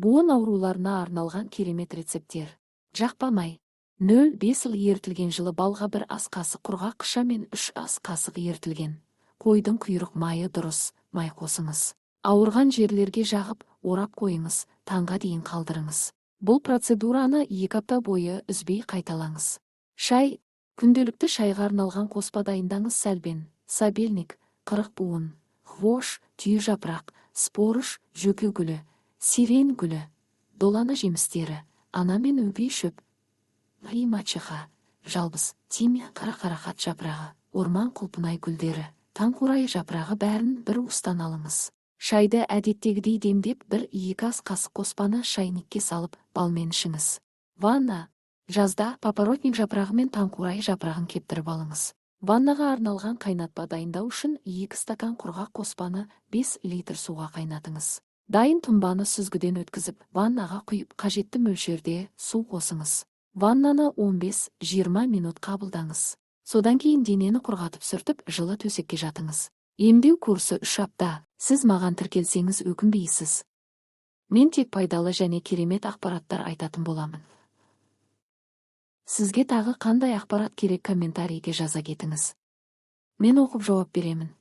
Буын ауруларына арналған керемет рецепттер. Жақпа май. 0,5 ыл ерітілген жылы балға 1 ас қасық құрғақ қыша мен 3 ас қасық ерітілген қойдың құйрық майы дұрыс май қосыңыз. Ауырған жерлерге жағып, орап қойыңыз, таңға дейін қалдырыңыз. Бұл процедураны 2 апта бойы үзбей қайталаңыз. Шай. Күнделікті шайға арналған қоспа дайындаңыз. Сәлбен, сабельник, қырық буын, хвош, түйе жапырақ, спорыш, жөке гүлі, сирен гүлі, долана жемістері, ана мен өгей шөп, мачыха, жалбыз, тимия, қарақат жапырағы, орман құлпынай гүлдері, таңқурай жапырағы бәрін бір уыстан алыңыз. Шайды әдеттегідей демдеп 1-2 ас қасық қоспаны шайникке салып балмен ішіңіз. Ванна. Жазда папоротник жапырағы мен таңқурай жапырағын кептіріп алыңыз. Ваннаға арналған қайнатпа дайындау үшін 2 стакан құрғақ қоспаны 5 литр суға қайнатыңыз. Дайын тұнбаны сүзгіден өткізіп, ваннаға құйып, қажетті мөлшерде су қосыңыз. Ваннаны 15-20 минут қабылдаңыз. Содан кейін денені құрғатып сүртіп, жылы төсекке жатыңыз. Емдеу курсы 3 апта. Сіз маған тіркелсеңіз өкінбейсіз. Мен тек пайдалы және керемет ақпараттар айтатын боламын. Сізге тағы қандай ақпарат керек комментарийге жаза кетіңіз. Мен оқып жауап беремін.